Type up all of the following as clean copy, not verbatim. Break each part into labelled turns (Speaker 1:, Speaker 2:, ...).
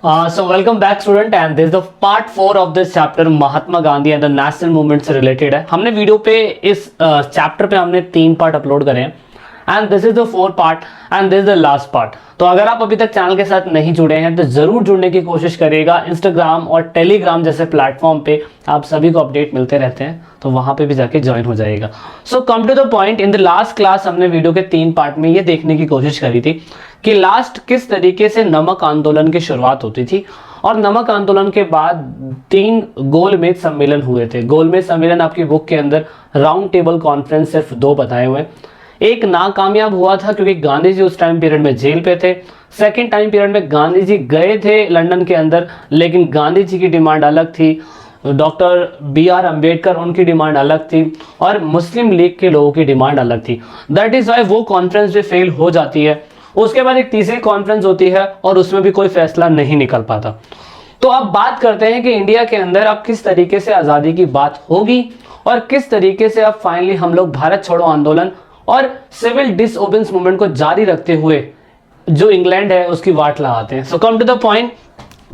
Speaker 1: So welcome back student and this is the part 4 of this chapter Mahatma Gandhi and the national movement से related है। हमने video पे इस chapter पे हमने 3 पार्ट अपलोड करे हैं and this is the 4th part and this is the last part. तो अगर आप अभी तक चैनल के साथ नहीं जुड़े हैं तो जरूर जुड़ने की कोशिश करिएगा। इंस्टाग्राम और टेलीग्राम जैसे प्लेटफॉर्म पे आप सभी को अपडेट मिलते रहते हैं, तो वहां पे भी जाके ज्वाइन हो जाएगा। So come to the point, in the last class हमने वीडियो के 3 पार्ट में ये देखने की कोशिश करी थी कि लास्ट किस तरीके से नमक आंदोलन की शुरुआत होती थी और नमक आंदोलन के बाद 3 गोलमेज सम्मेलन हुए थे। गोलमेज सम्मेलन आपकी बुक के अंदर राउंड टेबल कॉन्फ्रेंस सिर्फ 2 बताए हुए। एक नाकामयाब हुआ था क्योंकि गांधी जी उस टाइम पीरियड में जेल पे थे। सेकेंड टाइम पीरियड में गांधी जी गए थे लंदन के अंदर, लेकिन गांधी जी की डिमांड अलग थी, डॉक्टर BR अम्बेडकर उनकी डिमांड अलग थी और मुस्लिम लीग के लोगों की डिमांड अलग थी। दैट इज वाई वो कॉन्फ्रेंस भी फेल हो जाती है। उसके बाद एक तीसरी कॉन्फ्रेंस होती है और उसमें भी कोई फैसला नहीं निकल पाता। तो अब बात करते हैं कि इंडिया के अंदर अब किस तरीके से आज़ादी की बात होगी और किस तरीके से अब फाइनली हम लोग भारत छोड़ो आंदोलन और सिविल डिसओबेडिएंस मूवमेंट को जारी रखते हुए जो इंग्लैंड है उसकी वाट लगाते हैं। सो कम टू द पॉइंट,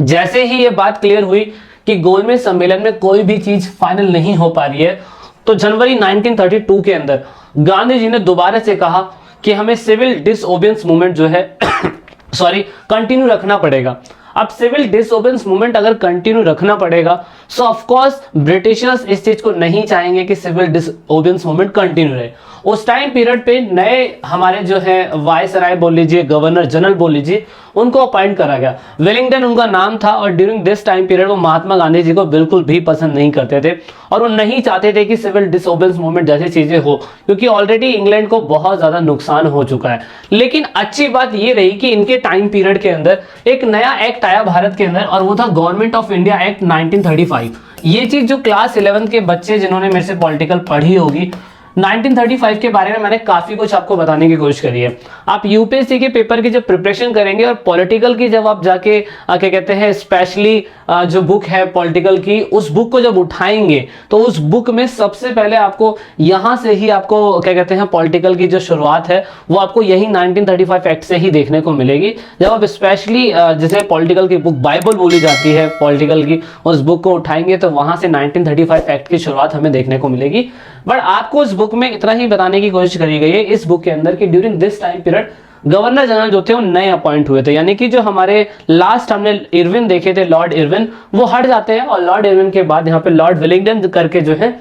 Speaker 1: जैसे ही ये बात क्लियर हुई कि गोलमेज सम्मेलन में कोई भी चीज फाइनल नहीं हो पा रही है, तो जनवरी 1932 के अंदर गांधी जी ने दोबारा से कहा कि हमें सिविल डिसओबेडिएंस मूवमेंट जो है कंटिन्यू रखना पड़ेगा। अब सिविल डिसओबेडिएंस मूवमेंट अगर कंटिन्यू रखना पड़ेगा, सो ऑफ कोर्स ब्रिटिशर्स इस चीज को नहीं चाहेंगे कि सिविल डिसओबेडिएंस मूवमेंट कंटिन्यू रहे। उस टाइम पीरियड पे नए हमारे जो है वायसराय बोल लीजिए, गवर्नर जनरल बोल लीजिए, उनको अपॉइंट करा गया। वेलिंगटन उनका नाम था और ड्यूरिंग दिस टाइम पीरियड वो महात्मा गांधी जी को बिल्कुल भी पसंद नहीं करते थे और वो नहीं चाहते थे कि सिविल डिसओबेडिएंस मूवमेंट जैसी चीजें हो, क्योंकि ऑलरेडी इंग्लैंड को बहुत ज्यादा नुकसान हो चुका है। लेकिन अच्छी बात ये रही कि इनके टाइम पीरियड के अंदर एक नया एक्ट आया भारत के अंदर और वो था गवर्नमेंट ऑफ इंडिया एक्ट 1935। ये चीज जो क्लास 11 के बच्चे जिन्होंने मेरे से पॉलिटिकल पढ़ी होगी, 1935 के बारे में मैंने काफी कुछ आपको बताने की कोशिश करी है। आप यूपीएससी के पेपर की जब प्रिपरेशन करेंगे और पॉलिटिकल की जब आप जाके क्या कहते हैं स्पेशली जो बुक है पॉलिटिकल की, उस बुक को जब उठाएंगे तो उस बुक में सबसे पहले आपको यहां से ही आपको क्या कहते हैं पॉलिटिकल की जो शुरुआत है वो आपको यही 1935 एक्ट से ही देखने को मिलेगी। जब आप स्पेशली जैसे पॉलिटिकल की बुक बाइबल बोली जाती है पॉलिटिकल की, उस बुक को उठाएंगे तो वहां से 1935 एक्ट की शुरुआत हमें देखने को मिलेगी। बट आपको उस बुक में इतना ही बताने की कोशिश करी गई है इस बुक के अंदर कि during this time period governor general जो थे वो नए अपॉइंट हुए थे, यानी कि जो हमारे लास्ट हमने इरविन देखे थे, लॉर्ड इरविन, वो हट जाते हैं और लॉर्ड इरविन के बाद यहाँ पे लॉर्ड वेलिंगटन करके जो है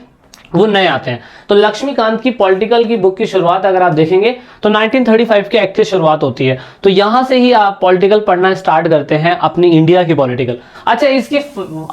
Speaker 1: वो नए आते हैं। तो लक्ष्मीकांत की पॉलिटिकल की बुक की शुरुआत अगर आप देखेंगे तो 1935 के एक्ट की शुरुआत होती है। तो यहां से ही आप पॉलिटिकल पढ़ना स्टार्ट करते हैं अपनी इंडिया की पॉलिटिकल। अच्छा, इसकी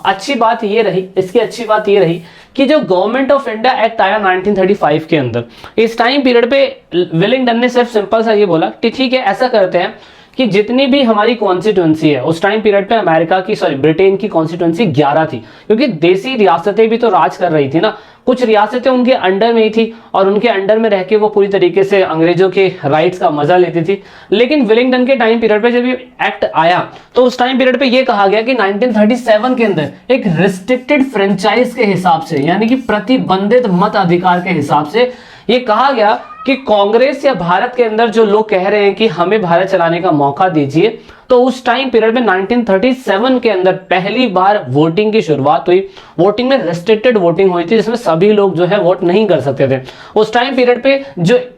Speaker 1: अच्छी बात ये रही कि जो गवर्नमेंट ऑफ इंडिया एक्ट आया 1935 के अंदर, इस टाइम पीरियड पे वेलिंगटन ने सिर्फ सिंपल सा ये बोला कि ठीक है ऐसा करते हैं कि जितनी भी हमारी कॉन्स्टिट्यूंसी है, उस टाइम पीरियड पे ब्रिटेन की कॉन्स्टिट्यूंसी 11 थी, क्योंकि देसी रियासतें भी तो राज कर रही थी ना। कुछ रियासतें उनके अंडर में ही थी और उनके अंडर में रह के वो पूरी तरीके से अंग्रेजों के राइट्स का मजा लेती थी। लेकिन वेलिंगटन के टाइम पीरियड पे जब ये एक्ट आया तो उस टाइम पीरियड पे ये कहा गया कि 1937 के अंदर एक रिस्ट्रिक्टेड फ्रेंचाइज के हिसाब से, यानी कि प्रतिबंधित मत अधिकार के हिसाब से ये कहा गया कि कांग्रेस या भारत के अंदर जो लोग कह रहे हैं कि हमें भारत चलाने का मौका दीजिए, तो उस टाइम पीरियड में 1937 के अंदर पहली बार वोटिंग की शुरुआत हुई। वोटिंग में रेस्ट्रिक्टेड वोटिंग हुई थी जिसमें सभी लोग जो है वोट नहीं कर सकते थे। उस टाइम पीरियड पे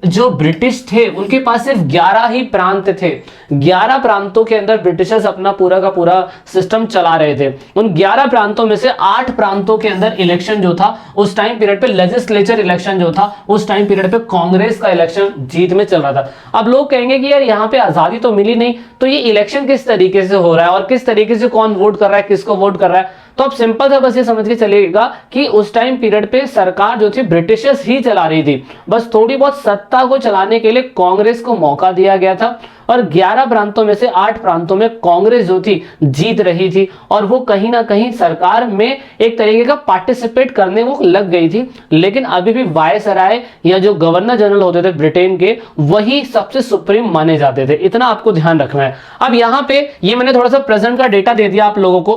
Speaker 1: जो ब्रिटिश थे उनके पास सिर्फ 11 ही प्रांत थे। 11 प्रांतों के अंदर ब्रिटिशर्स अपना पूरा का पूरा सिस्टम चला रहे थे। उन 11 प्रांतों में से 8 प्रांतों के अंदर इलेक्शन जो था उस टाइम पीरियड पे, लेजिस्लेचर इलेक्शन जो था उस टाइम पीरियड पे कांग्रेस का इलेक्शन जीत में चल रहा था। अब लोग कहेंगे कि यार यहाँ पे आजादी तो मिली नहीं, तो ये इलेक्शन किस तरीके से हो रहा है और किस तरीके से कौन वोट कर रहा है, किसको वोट कर रहा है। तो आप सिंपल सा बस ये समझ के चलिएगा कि उस टाइम पीरियड पे सरकार जो थी ब्रिटिशर्स ही चला रही थी। बस थोड़ी बहुत सत्ता को चलाने के लिए कांग्रेस को मौका दिया गया था और 11 प्रांतों में से 8 प्रांतों में कांग्रेस जो थी जीत रही थी और वो कहीं ना कहीं सरकार में एक तरीके का पार्टिसिपेट करने वो लग गई थी। लेकिन अभी भी वायसराय या जो गवर्नर जनरल होते थे ब्रिटेन के, वही सबसे सुप्रीम माने जाते थे। इतना आपको ध्यान रखना है। अब यहाँ पे ये मैंने थोड़ा सा प्रेजेंट का डेटा दे दिया आप लोगों को।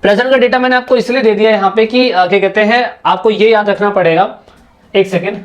Speaker 1: प्रेजेंट का डेटा मैंने आपको इसलिए दे दिया यहाँ पे कि क्या कहते हैं आपको ये याद रखना पड़ेगा, एक सेकेंड,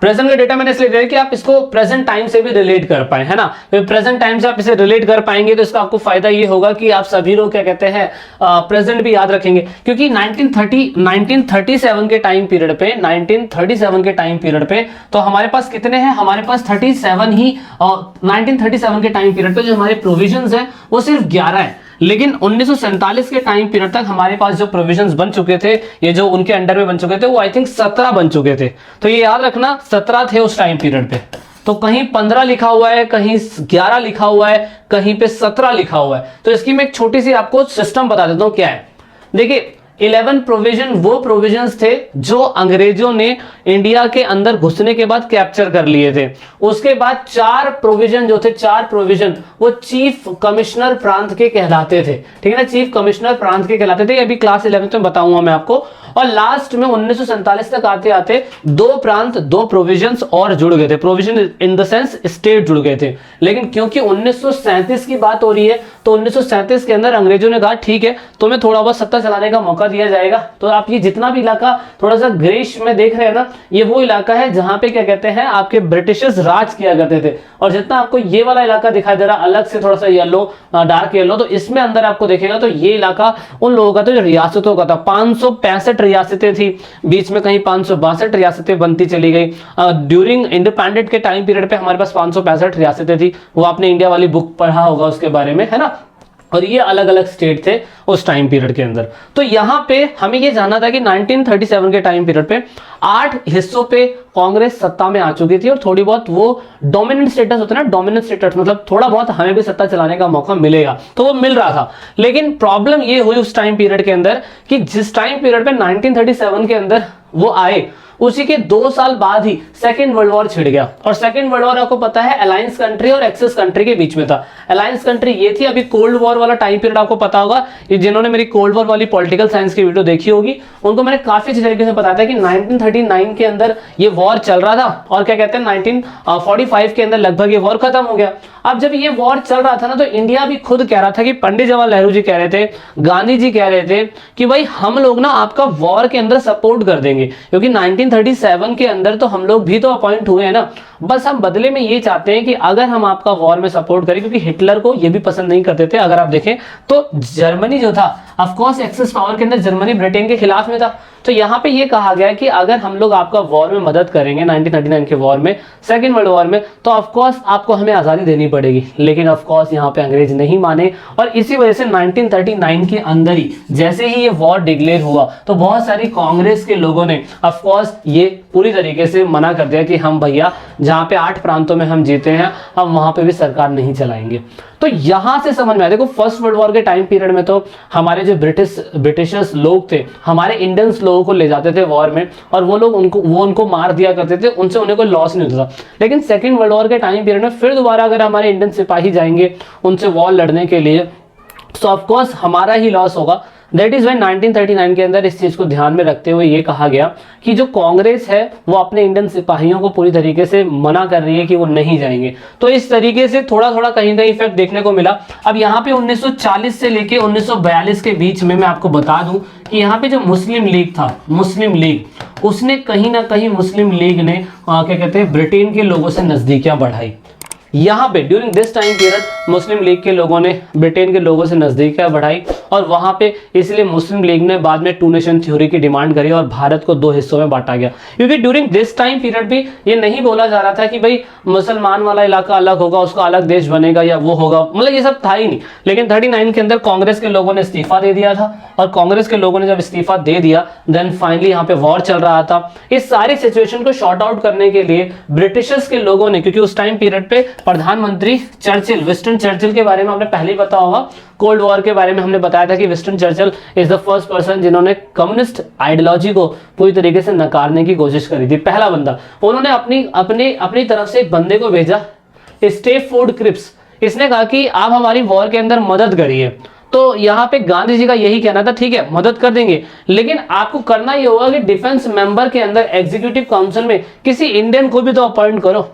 Speaker 1: प्रेजेंट का डेटा मैंने इसलिए दिया कि आप इसको प्रेजेंट टाइम से भी रिलेट कर पाए, है ना। तो प्रेजेंट टाइम से आप इसे रिलेट कर पाएंगे तो इसका आपको फायदा ये होगा कि आप सभी लोग क्या कहते हैं प्रेजेंट भी याद रखेंगे, क्योंकि 1937 के टाइम पीरियड पे 1937 के टाइम पीरियड पे तो हमारे पास कितने हैं, हमारे पास 37 ही 1937 के टाइम पीरियड पे जो हमारे प्रोविजंस है वो सिर्फ 11 है, लेकिन 1947 के टाइम पीरियड तक हमारे पास जो प्रोविजंस बन चुके थे, ये जो उनके अंडर में बन चुके थे, वो आई थिंक 17 बन चुके थे। तो ये याद रखना 17 थे उस टाइम पीरियड पे। तो कहीं 15 लिखा हुआ है, कहीं 11 लिखा हुआ है, कहीं पे 17 लिखा हुआ है। तो इसकी मैं एक छोटी सी आपको सिस्टम बता देता हूं क्या है। देखिए 11 प्रोविजन वो प्रोविजंस थे जो अंग्रेजों ने इंडिया के अंदर घुसने के बाद कैप्चर कर लिए थे। उसके बाद 4 प्रोविजन जो थे, 4 प्रोविजन वो चीफ कमिश्नर प्रांत के कहलाते थे, ठीक है ना, चीफ कमिश्नर प्रांत के कहलाते थे। अभी क्लास 11 में बताऊंगा मैं आपको। और लास्ट में 1947 तक आते आते 2 प्रांत, 2 प्रोविजंस और जुड़ गए थे, provision in the sense state जुड़ गए थे। लेकिन क्योंकि 1937 की बात हो रही है तो 1937 के अंदर अंग्रेजों ने कहा ठीक है तुम्हें थोड़ा बहुत सत्ता चलाने का मौका दिया जाएगा। तो आप ये जितना भी इलाका थोड़ा सा ग्रेश में देख रहे हैं ना, ये वो इलाका है जहां पे क्या कहते हैं आपके ब्रिटिशर्स राज किया करते थे। और जितना आपको ये वाला इलाका दिखाई दे रहा अलग से थोड़ा सा येलो, डार्क येलो, तो इसमें अंदर आपको देखेगा तो ये इलाका उन लोगों का था जो रियासतों का था। 565 रियासतें थी, बीच में कहीं 562 रियासतें बनती चली गई। ड्यूरिंग इंडिपेंडेंट के टाइम पीरियड पे हमारे पास 565 रियासतें थी। वो आपने इंडिया वाली बुक पढ़ा होगा उसके बारे में, है ना। और ये अलग अलग स्टेट थे उस टाइम पीरियड के अंदर। तो यहाँ पे हमें ये जानना था कि 1937 के टाइम पीरियड पे 8 हिस्सों पे कांग्रेस सत्ता में आ चुकी थी और थोड़ी बहुत वो डोमिनेंट स्टेटस होता है ना, डोमिनेंट स्टेटस मतलब थोड़ा बहुत हमें भी सत्ता चलाने का मौका मिलेगा, तो वो मिल रहा था। लेकिन प्रॉब्लम ये हुई उस टाइम पीरियड के अंदर कि जिस टाइम पीरियड पे 1937 के अंदर वो आए उसी के 2 साल बाद ही सेकेंड वर्ल्ड वॉर छिड़ गया। और सेकेंड वर्ल्ड वॉर आपको पता है अलायंस कंट्री और एक्सेस कंट्री के बीच में था। अलायंस कंट्री ये थी, अभी कोल्ड वॉर वाला टाइम पीरियड आपको पता होगा, ये जिन्होंने मेरी कोल्ड वॉर वाली पॉलिटिकल साइंस की वीडियो देखी होगी उनको मैंने काफी अच्छी तरीके से बताया था कि 1939 के अंदर ये वॉर चल रहा था और क्या कहते हैं 1945 के अंदर लगभग ये वॉर खत्म हो गया। अब जब ये वॉर चल रहा था ना तो इंडिया भी खुद कह रहा था कि पंडित जवाहरलाल नेहरू जी कह रहे थे, गांधी जी कह रहे थे कि भाई हम लोग ना आपका वॉर के अंदर सपोर्ट कर देंगे, क्योंकि 1937 के अंदर तो हम लोग भी तो अपॉइंट हुए हैं ना, बस हम बदले में ये चाहते हैं कि अगर हम आपका वॉर में सपोर्ट करें, क्योंकि हिटलर को ये भी पसंद नहीं करते थे। अगर आप देखें तो जर्मनी जो था ऑफ कोर्स एक्सेस पावर के अंदर जर्मनी ब्रिटेन के खिलाफ में था। तो यहाँ पे ये कहा गया कि अगर हम लोग आपका वॉर में मदद करेंगे 1939 के वॉर में, सेकेंड वर्ल्ड वॉर में, तो ऑफ कोर्स आपको हमें आज़ादी देनी पड़ेगी। लेकिन ऑफ कोर्स यहाँ पे अंग्रेज नहीं माने और इसी वजह से 1939 के अंदर ही जैसे ही ये वॉर डिक्लेयर हुआ तो बहुत सारी कांग्रेस के लोगों ने ऑफ कोर्स ये पूरी तरीके से मना कर दिया कि हम भैया जहाँ पे 8 प्रांतों में हम जीते हैं हम वहां पे भी सरकार नहीं चलाएंगे। तो यहां से समझ में आया, देखो फर्स्ट वर्ल्ड वॉर के टाइम पीरियड में तो हमारे जो ब्रिटिशर्स लोग थे हमारे इंडियंस लोगों को ले जाते थे वॉर में और वो लोग उनको मार दिया करते थे, उनसे उन्हें कोई लॉस नहीं होता था। लेकिन सेकेंड वर्ल्ड वॉर के टाइम पीरियड में फिर दोबारा अगर हमारे इंडियन सिपाही जाएंगे उनसे वॉर लड़ने के लिए तो ऑफकोर्स हमारा ही लॉस होगा। दैट इज व्हाई 1939 के अंदर इस चीज को ध्यान में रखते हुए ये कहा गया कि जो कांग्रेस है वो अपने इंडियन सिपाहियों को पूरी तरीके से मना कर रही है कि वो नहीं जाएंगे। तो इस तरीके से थोड़ा थोड़ा कहीं ना इफेक्ट देखने को मिला। अब यहाँ पे 1940 से लेके 1942 के बीच में मैं आपको बता दूं कि यहाँ पे जो मुस्लिम लीग था, मुस्लिम लीग, उसने कहीं ना कहीं मुस्लिम लीग ने क्या कहते हैं ब्रिटेन के लोगों से नजदीकियां बढ़ाई। यहाँ पे during this time period Muslim league के लोगों ने ब्रिटेन के लोगों से नजदीकियां बढ़ाई और वहां पे इसलिए मुस्लिम लीग ने बाद में 2 नेशन थ्योरी की डिमांड करी और भारत को 2 हिस्सों में बांटा गया। क्योंकि ड्यूरिंग दिस टाइम पीरियड भी ये नहीं बोला जा रहा था कि भाई मुसलमान वाला इलाका अलग होगा, उसका अलग देश बनेगा या वो होगा, मतलब ये सब था ही नहीं। लेकिन 39 के अंदर कांग्रेस के लोगों ने इस्तीफा दे दिया था और कांग्रेस के लोगों ने जब इस्तीफा दे दिया देन फाइनली यहाँ पे वॉर चल रहा था। इस सारी सिचुएशन को शॉर्ट आउट करने के लिए ब्रिटिशर्स के लोगों ने, क्योंकि उस टाइम पीरियड पे प्रधानमंत्री चर्चिल, विंस्टन चर्चिल के बारे में आपने पहले ही पता होगा, कोल्ड वॉर के बारे में हमने बताया था कि Winston Churchill is the first person जिन्होंने कम्युनिस्ट आइडियोलॉजी को पूरी तरीके से नकारने की कोशिश करी थी, पहला बंदा। उन्होंने अपनी तरफ से एक बंदे को भेजा, स्टेफोर्ड क्रिप्स। इसने कहा कि आप हमारी वॉर के अंदर मदद करिए। तो यहाँ पे गांधी जी का यही कहना था, ठीक है मदद कर देंगे, लेकिन आपको करना ये होगा कि डिफेंस मेंबर के अंदर एग्जीक्यूटिव काउंसिल में किसी इंडियन को भी तो अपॉइंट करो।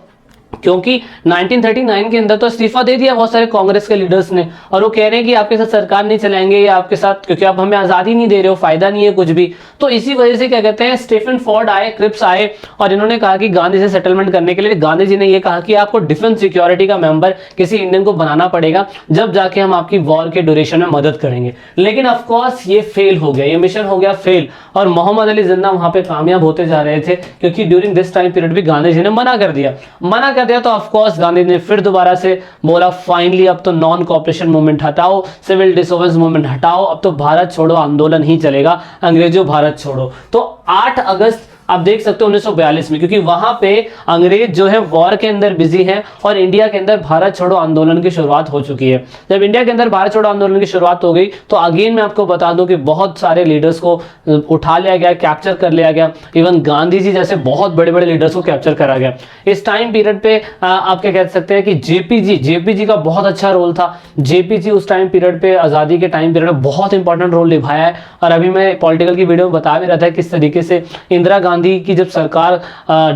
Speaker 1: क्योंकि 1939 के अंदर तो इस्तीफा दे दिया बहुत सारे कांग्रेस के लीडर्स ने, और वो कह रहे हैं कि आपके साथ सरकार नहीं चलाएंगे या आपके साथ, क्योंकि आप हमें आज़ादी नहीं दे रहे हो, फायदा नहीं है कुछ भी। तो इसी वजह से क्या कहते हैं, स्टीफन फोर्ड आए, क्रिप्स आए, और इन्होंने कहा कि गांधी से सेटलमेंट करने के लिए गांधी जी ने यह कहा कि आपको डिफेंस सिक्योरिटी का मेंबर किसी इंडियन को बनाना पड़ेगा, जब जाके हम आपकी वॉर के ड्यूरेशन में मदद करेंगे। लेकिन ऑफकोर्स ये फेल हो गया, ये मिशन हो गया फेल, और मोहम्मद अली जिन्ना वहां पे कामयाब होते जा रहे थे, क्योंकि ड्यूरिंग दिस टाइम पीरियड भी गांधी जी ने मना कर दिया। तो ऑफकोर्स गांधी ने फिर दोबारा से बोला फाइनली अब तो नॉन कॉपरेशन मूवमेंट हटाओ, सिविल डिसोबेडिएंस मूवमेंट हटाओ, अब तो भारत छोड़ो आंदोलन ही चलेगा, अंग्रेजों भारत छोड़ो। तो 8 अगस्त आप देख सकते हो 1942 में, क्योंकि वहां पे अंग्रेज जो है वॉर के अंदर बिजी है और इंडिया के अंदर भारत छोड़ो आंदोलन की शुरुआत हो चुकी है। जब इंडिया के अंदर भारत छोड़ो आंदोलन की शुरुआत हो गई तो अगेन मैं आपको बता दूं कि बहुत सारे लीडर्स को उठा लिया गया, कैप्चर कर लिया गया, इवन गांधी जी जैसे बहुत बड़े बड़े लीडर्स को कैप्चर करा गया। इस टाइम पीरियड पे आप क्या कह सकते हैं कि जेपीजी का बहुत अच्छा रोल था। जेपीजी उस टाइम पीरियड पे, आज़ादी के टाइम पीरियड में बहुत इंपॉर्टेंट रोल निभाया है। और अभी मैं पॉलिटिकल की वीडियो में बता भी रहा था किस तरीके से इंदिरा गांधी की जब सरकार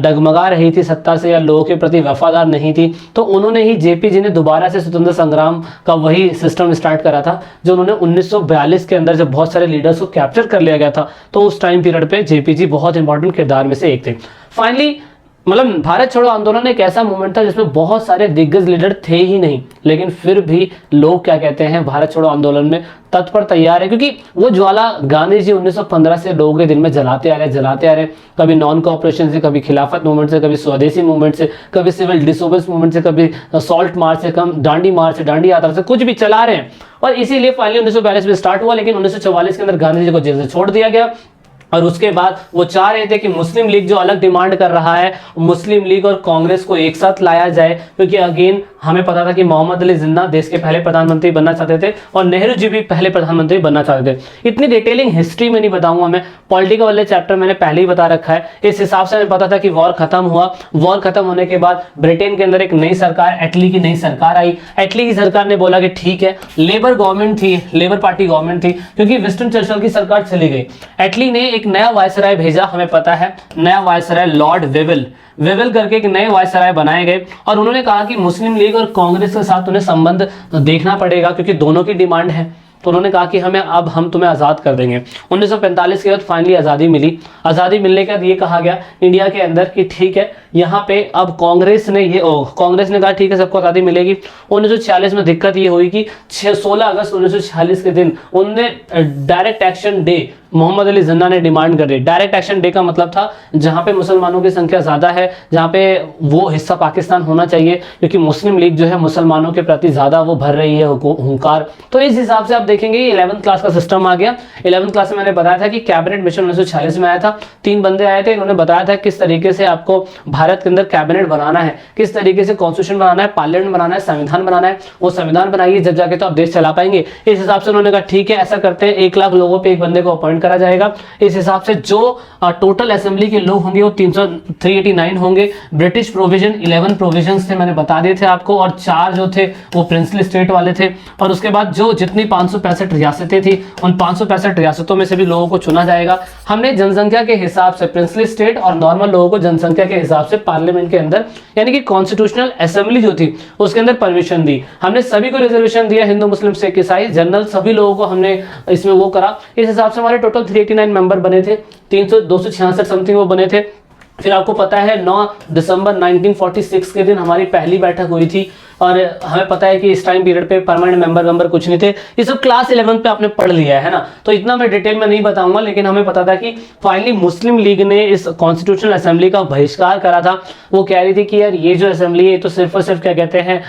Speaker 1: डगमगा रही थी सत्ता से या लोगों के प्रति वफादार नहीं थी, तो उन्होंने ही जेपीजी ने दोबारा से स्वतंत्र संग्राम का वही सिस्टम स्टार्ट करा था जो उन्होंने 1942 के अंदर जब बहुत सारे लीडर्स को कैप्चर कर लिया गया था, तो उस टाइम पीरियड पे जेपीजी बहुत इंपॉर्टेंट किरदार में से एक थे। फाइनली मतलब भारत छोड़ो आंदोलन एक ऐसा मूवमेंट था जिसमें बहुत सारे दिग्गज लीडर थे ही नहीं, लेकिन फिर भी लोग क्या कहते हैं भारत छोड़ो आंदोलन में तत्पर तैयार है, क्योंकि वो ज्वाला गांधी जी 1915 से लोगों के दिल में जलाते आ रहे, कभी नॉन कॉपरेशन से, कभी खिलाफत मूवमेंट से, कभी स्वदेशी मूवमेंट से, कभी सिविल डिसोबेडिएंस मूवमेंट से, कभी सॉल्ट मार्च से, कम डांडी मार्च से, डांडी यात्रा से, कुछ भी चला रहे हैं। और इसीलिए फाइनली 1942 में स्टार्ट हुआ, लेकिन 1944 के अंदर गांधी जी को जेल से छोड़ दिया गया। और उसके बाद वो चाह रहे थे कि मुस्लिम लीग जो अलग डिमांड कर रहा है, मुस्लिम लीग और कांग्रेस को एक साथ लाया जाए, क्योंकि अगेन हमें पता था कि मोहम्मद अली जिन्ना देश के पहले प्रधानमंत्री बनना चाहते थे और नेहरू जी भी पहले प्रधानमंत्री बनना चाहते थे। इतनी डिटेलिंग हिस्ट्री में नहीं बताऊंगा मैं, पॉलिटिकल वाले चैप्टर मैंने पहले ही बता रखा है। इस हिसाब से हमें पता था कि वॉर खत्म हुआ। वॉर खत्म होने के बाद ब्रिटेन के अंदर एक नई सरकार, एटली की नई सरकार आई। एटली की सरकार ने बोला कि ठीक है, लेबर गवर्नमेंट थी, लेबर पार्टी गवर्नमेंट थी, क्योंकि विंस्टन चर्चिल की सरकार चली गई। एटली ने एक नया वायसराय भेजा, हमें पता है नया वायसराय लॉर्ड वेवेल करके एक नए वायसराय बनाए गए, और उन्होंने कहा कि मुस्लिम लीग और कांग्रेस के साथ उन्हें संबंध देखना पड़ेगा, क्योंकि दोनों की डिमांड है। तो उन्होंने कहा कि हम तुम्हें आज़ाद कर देंगे। 1945 के बाद फाइनली आज़ादी मिली। आज़ादी मिलने के बाद ये कहा गया इंडिया के अंदर कि ठीक है, यहाँ पे अब कांग्रेस ने कहा ठीक है सबको आज़ादी मिलेगी। 1946 में दिक्कत ये हुई कि 16 अगस्त 1946 के दिन उनने direct action day Mohammed Ali Jinnah ने डिमांड कर दी। डायरेक्ट एक्शन डे का मतलब था जहाँ पे मुसलमानों की संख्या ज़्यादा है, जहाँ पे वो हिस्सा पाकिस्तान होना चाहिए, क्योंकि मुस्लिम लीग जो है मुसलमानों के प्रति ज़्यादा वो भर रही है हुंकार। तो इस हिसाब से आप देखेंगे 11th क्लास का सिस्टम आ गया। 11th क्लास में मैंने बताया था कि कैबिनेट मिशन 1946 में आया था। 3 बंदे आए थे, इन्होंने बताया था किस तरीके से आपको भारत के अंदर कैबिनेट बनाना है, किस तरीके से कॉन्स्टिट्यूशन बनाना है, पार्लियामेंट बनाना है, संविधान बनाना है। वो संविधान बनाइए, जब जाके तो आप देश चला पाएंगे। इस हिसाब से उन्होंने कहा ठीक है ऐसा करते हैं, 1 लाख लोगों पर एक बंदे को अपॉइंट करा जाएगा। इस हिसाब से जो टोटल असेंबली के लोग होंगे वो 389 होंगे। ब्रिटिश प्रोविजन 11 प्रोविजंस थे, मैंने बता दिए थे आपको, और 4 जो थे वो प्रिंसली स्टेट वाले थे। और उसके बाद जो जितनी 565 रियासतें थी, उन 565 रियासतों में से भी लोगों को चुना जाएगा। हमने जनसंख्या के हिसाब से प्रिंसली स्टेट और नॉर्मल लोगों को जनसंख्या के हिसाब से पार्लियामेंट के अंदर, यानी कि कॉन्स्टिट्यूशनल असेंबली जो थी उसके अंदर परमिशन दी। हमने सभी को रिजर्वेशन दिया, हिंदू मुस्लिम सिख ईसाई जनरल सभी लोगों को हमने इसमें वो करा। इस हिसाब से हमारे टोटल 389 मेंबर बने थे, 266 समथिंग वो बने थे। फिर आपको पता है 9 दिसंबर 1946 के दिन हमारी पहली बैठक हुई थी, और हमें पता है कि इस टाइम पीरियड पे परमानेंट मेंबर कुछ नहीं थे। ये सब क्लास 11 पे आपने पढ़ लिया है ना, तो इतना मैं डिटेल में नहीं बताऊंगा, लेकिन हमें पता था कि फाइनली मुस्लिम लीग ने इस कॉन्स्टिट्यूशनल असेंबली का बहिष्कार करा था। वो कह रही थी कि यार ये जो असेंबली है तो सिर्फ और सिर्फ क्या कहते हैं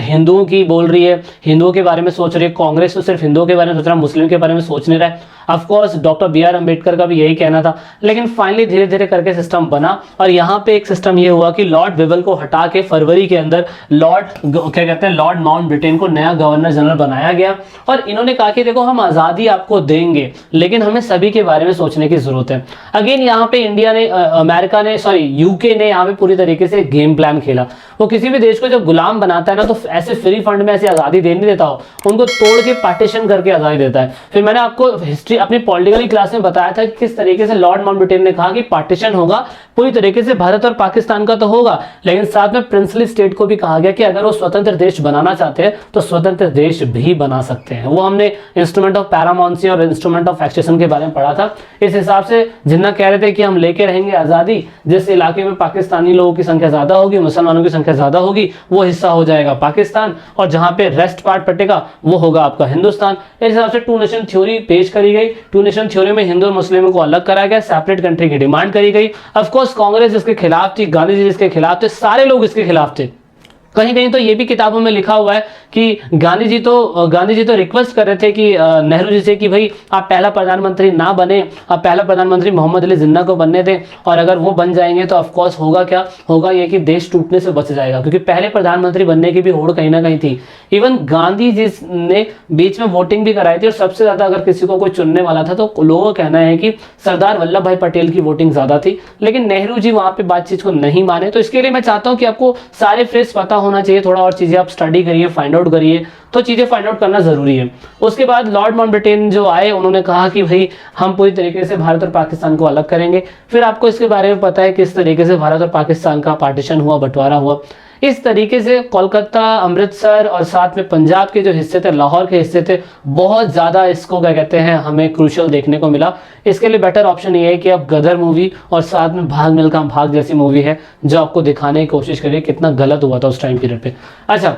Speaker 1: हिंदुओं की बोल रही है, हिंदुओं के बारे में सोच रही है। कांग्रेस तो सिर्फ हिंदुओं के बारे में सोच रहा है, मुस्लिम के बारे में सोच नहीं रहा है। ऑफकोर्स डॉक्टर BR अम्बेडकर का भी यही कहना था, लेकिन फाइनली धीरे धीरे करके सिस्टम बना। और यहाँ पे एक सिस्टम ये हुआ कि लॉर्ड वेवेल को हटा के फरवरी के अंदर लॉर्ड क्या कहते हैं लॉर्ड माउंटबेटन को नया गवर्नर जनरल बनाया गया और इन्होंने कहा कि देखो हम आज़ादी आपको देंगे लेकिन हमें सभी के बारे में सोचने की जरूरत है। अगेन यहाँ पे इंडिया ने अमेरिका ने यूके ने यहाँ पे पूरी तरीके से गेम प्लान खेला। वो किसी भी देश को जब गुलाम बनाता है ना तो ऐसे फ्री फंड में ऐसी आज़ादी दे नहीं देता हो, उनको तोड़ के पार्टीशन करके आज़ादी देता है। फिर मैंने आपको हिस्ट्री अपनी पॉलिटिकल क्लास में बताया था कि किस तरीके से लॉर्ड माउंटबेटन ने कहा कि पार्टीशन होगा पूरी तरीके से भारत और पाकिस्तान का तो होगा, लेकिन साथ में प्रिंसली स्टेट को भी कहा गया कि अगर वो स्वतंत्र देश बनाना चाहते हैं तो स्वतंत्र देश भी बना सकते हैं। वो हमने इंस्ट्रूमेंट ऑफ पैरामाउंसी और इंस्ट्रूमेंट ऑफ एक्सेशन के बारे में पढ़ा था। इस हिसाब से जिन्ना कह रहे थे कि हम लेके रहेंगे आज़ादी, जिस इलाके में पाकिस्तानी लोगों की संख्या ज़्यादा होगी, मुसलमानों की संख्या ज़्यादा होगी, वो हिस्सा हो जाएगा पाकिस्तान, और जहाँ पे रेस्ट पार्ट बटेगा वो होगा आपका हिंदुस्तान। इस हिसाब से टू नेशन थ्योरी पेश करी गई। टू नेशन थ्योरी में हिंदू और मुस्लिमों को अलग कराया गया, सेपरेट कंट्री की डिमांड करी गई। ऑफकोर्स कांग्रेस इसके खिलाफ थी, गांधी जी इसके खिलाफ थे, सारे लोग इसके खिलाफ थे। कहीं कहीं तो ये भी किताबों में लिखा हुआ है कि गांधी जी तो रिक्वेस्ट कर रहे थे कि नेहरू जी से कि भाई आप पहला प्रधानमंत्री ना बने, आप पहला प्रधानमंत्री मोहम्मद अली जिन्ना को बनने दें, और अगर वो बन जाएंगे तो ऑफ कोर्स होगा क्या होगा ये कि देश टूटने से बच जाएगा, क्योंकि पहले प्रधानमंत्री बनने की भी होड़ कहीं ना कहीं थी। इवन गांधी जी ने बीच में वोटिंग भी कराई थी और सबसे ज्यादा अगर किसी को कोई चुनने वाला था तो लोगों का कहना है कि सरदार वल्लभ भाई पटेल की वोटिंग ज्यादा थी, लेकिन नेहरू जी वहां पे बातचीत को नहीं माने। तो इसके लिए मैं चाहता हूं कि आपको सारे फ्रेज पता होना चाहिए, थोड़ा और चीजें आप स्टडी करिए, फाइंड आउट करिए, तो चीजें फाइंड आउट करना जरूरी है। उसके बाद लॉर्ड माउंटबेटन जो आए उन्होंने कहा कि भाई हम पूरी तरीके से भारत और पाकिस्तान को अलग करेंगे। फिर आपको इसके बारे में पता है किस तरीके से भारत और पाकिस्तान का पार्टीशन हुआ, बंटवारा हुआ। इस तरीके से कोलकाता, अमृतसर और साथ में पंजाब के जो हिस्से थे, लाहौर के हिस्से थे, बहुत ज़्यादा इसको क्या कहते हैं हमें क्रूशियल देखने को मिला। इसके लिए बेटर ऑप्शन ये है कि आप गदर मूवी और साथ में भाग मिल्खा भाग जैसी मूवी है जो आपको दिखाने की कोशिश करिए कितना गलत हुआ था उस टाइम पीरियड पे। अच्छा,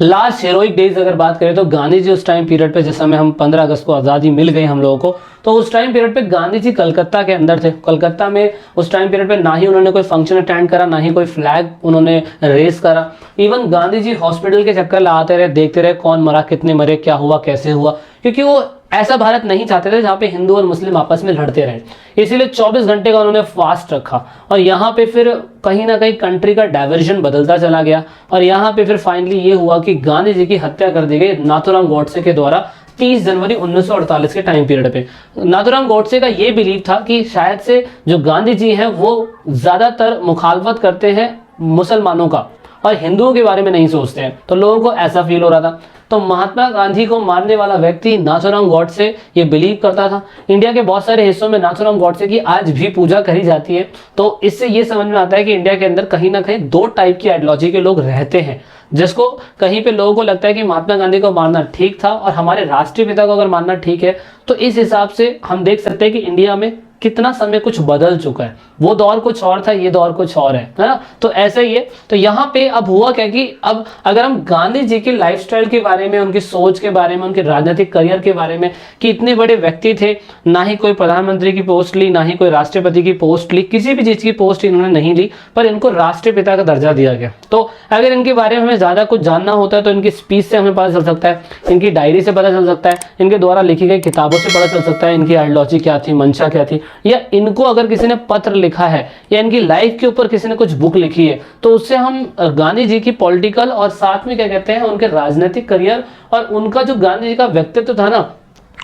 Speaker 1: लास्ट हीरोइक डेज अगर बात करें तो गांधी जी उस टाइम पीरियड पे, जिस समय हम 15 अगस्त को आज़ादी मिल गई हम लोगों को, तो उस टाइम पीरियड पे गांधी जी कलकत्ता के अंदर थे। कलकत्ता में उस टाइम पीरियड पे ना ही उन्होंने कोई फंक्शन अटेंड करा, ना ही कोई फ्लैग उन्होंने रेस करा। इवन गांधी जी हॉस्पिटल के चक्कर लगाते रहे, देखते रहे कौन मरा, कितने मरे, क्या हुआ, कैसे हुआ, क्योंकि वो ऐसा भारत नहीं चाहते थे जहाँ पे हिंदू और मुस्लिम आपस में लड़ते रहे। इसीलिए 24 घंटे का उन्होंने फास्ट रखा और यहाँ पे फिर कहीं ना कहीं कंट्री का डाइवर्जन बदलता चला गया और यहाँ पे फिर फाइनली ये हुआ कि गांधी जी की हत्या कर दी गई नाथूराम गॉडसे के द्वारा 30 जनवरी 1948 के टाइम पीरियड पे। नाथूराम गॉडसे का ये बिलीव था कि शायद से जो गांधी जी हैं वो ज्यादातर मुखालफत करते हैं मुसलमानों का और हिंदुओं के बारे में नहीं सोचते हैं, तो लोगों को ऐसा फील हो रहा था। तो महात्मा गांधी को मारने वाला व्यक्ति नाथूराम गॉडसे ये बिलीव करता था। इंडिया के बहुत सारे हिस्सों में नाथूराम गॉडसे की आज भी पूजा करी जाती है। तो इससे ये समझ में आता है कि इंडिया के अंदर कहीं ना कहीं दो टाइप की आइडियोलॉजी के लोग रहते हैं, जिसको कहीं पे लोगों को लगता है कि महात्मा गांधी को मारना ठीक था और हमारे राष्ट्रीय पिता को अगर मारना ठीक है, तो इस हिसाब से हम देख सकते हैं कि इंडिया में कितना समय कुछ बदल चुका है। वो दौर कुछ और था, ये दौर कुछ और है ना। तो ऐसा ही है। तो यहाँ पे अब हुआ क्या कि अब अगर हम गांधी जी की लाइफस्टाइल के बारे में, उनकी सोच के बारे में, उनके राजनीतिक करियर के बारे में, कि इतने बड़े व्यक्ति थे, ना ही कोई प्रधानमंत्री की पोस्ट ली, ना ही कोई राष्ट्रपति की पोस्ट ली, किसी भी चीज की पोस्ट इन्होंने नहीं ली, पर इनको राष्ट्रपिता का दर्जा दिया गया। तो अगर इनके बारे में हमें ज्यादा कुछ जानना होता है तो इनकी स्पीच से हमें पता चल सकता है, इनकी डायरी से पता चल सकता है, इनके द्वारा लिखी गई किताबों से पता चल सकता है इनकी आइडियोलॉजी क्या थी, मंशा क्या थी, या इनको अगर किसी ने पत्र लिखा है या इनकी लाइफ के ऊपर किसी ने कुछ बुक लिखी है तो उससे हम गांधी जी की पॉलिटिकल और साथ में क्या कहते हैं उनके राजनीतिक करियर और उनका जो गांधी जी का व्यक्तित्व था ना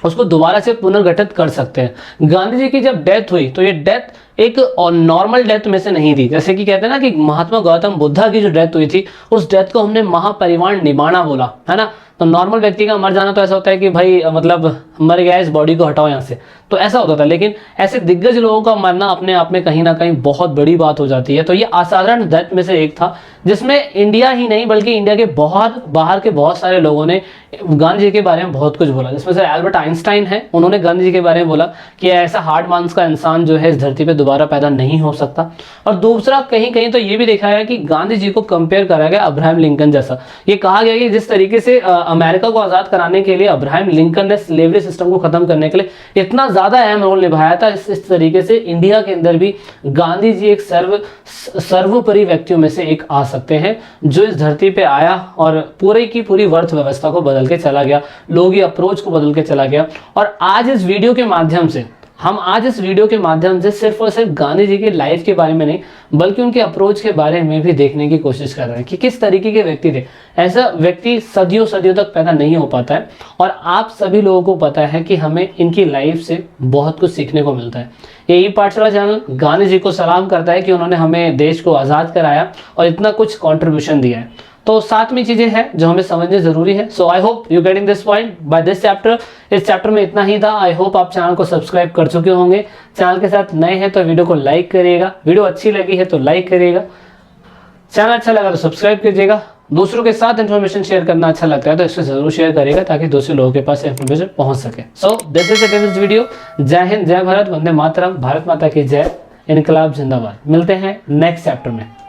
Speaker 1: उसको दोबारा से पुनर्गठित कर सकते हैं। गांधी जी की जब डेथ हुई तो ये डेथ एक नॉर्मल डेथ में से नहीं थी। जैसे कि कहते हैं ना कि महात्मा गौतम बुद्धा की जो डेथ हुई थी उस डेथ को हमने महापरिवार निभाना बोला है ना। तो नॉर्मल व्यक्ति का मर जाना तो ऐसा होता है कि भाई मतलब मर गया, इस बॉडी को हटाओ यहाँ से, तो ऐसा होता था। लेकिन ऐसे दिग्गज लोगों का मरना अपने आप में कहीं ना कहीं बहुत बड़ी बात हो जाती है। तो ये असाधारण डेथ में से एक था जिसमें इंडिया ही नहीं बल्कि इंडिया के बहुत बाहर के बहुत सारे लोगों ने गांधी जी के बारे में बहुत कुछ बोला। जिसमें से एल्बर्ट आइंस्टाइन है, उन्होंने गांधी जी के बारे में बोला कि ऐसा हार्ड मांस का इंसान जो है इस धरती पे दोबारा पैदा नहीं हो सकता। और दूसरा कहीं कहीं तो ये भी देखा गया कि गांधी जी को कंपेयर करा गया अब्राहम लिंकन जैसा। ये कहा गया कि जिस तरीके से अमेरिका को आजाद कराने के लिए अब्राहम लिंकन ने स्लेवरी सिस्टम को खत्म करने के लिए इतना ज्यादा अहम रोल निभाया था, इस तरीके से इंडिया के अंदर भी गांधी जी एक सर्वोपरि व्यक्तियों में से एक आ सकते हैं जो इस धरती पे आया और पूरी की पूरी अर्थ व्यवस्था को बदल के चला गया, लोगों की अप्रोच को बदल के चला गया। और आज इस वीडियो के माध्यम से हम आज इस वीडियो के माध्यम से सिर्फ और सिर्फ गांधी जी की लाइफ के बारे में नहीं बल्कि उनके अप्रोच के बारे में भी देखने की कोशिश कर रहे हैं कि किस तरीके के व्यक्ति थे। ऐसा व्यक्ति सदियों सदियों तक पैदा नहीं हो पाता है और आप सभी लोगों को पता है कि हमें इनकी लाइफ से बहुत कुछ सीखने को मिलता है। यही पाठशाला चैनल गांधी जी को सलाम करता है कि उन्होंने हमें देश को आज़ाद कराया और इतना कुछ कॉन्ट्रीब्यूशन दिया है। तो साथ में चीजें हैं जो हमें समझने जरूरी है। So I hope you getting this point by this chapter. इस चैप्टर में इतना ही था। आई होप आप चैनल को सब्सक्राइब कर चुके होंगे। चैनल के साथ नए हैं तो वीडियो को लाइक करिएगा, वीडियो अच्छी लगी है तो लाइक करिएगा, चैनल अच्छा लगा तो सब्सक्राइब कीजिएगा। दूसरों के साथ इन्फॉर्मेशन शेयर करना अच्छा लगता है तो इसको जरूर शेयर करिएगा ताकि दूसरे लोगों के पास इन्फॉर्मेशन पहुंच सके। So this is it in this video. जय हिंद, जय भारत, वंदे मातरम, भारत माता की जय, इनकलाब जिंदाबाद। मिलते हैं नेक्स्ट चैप्टर में।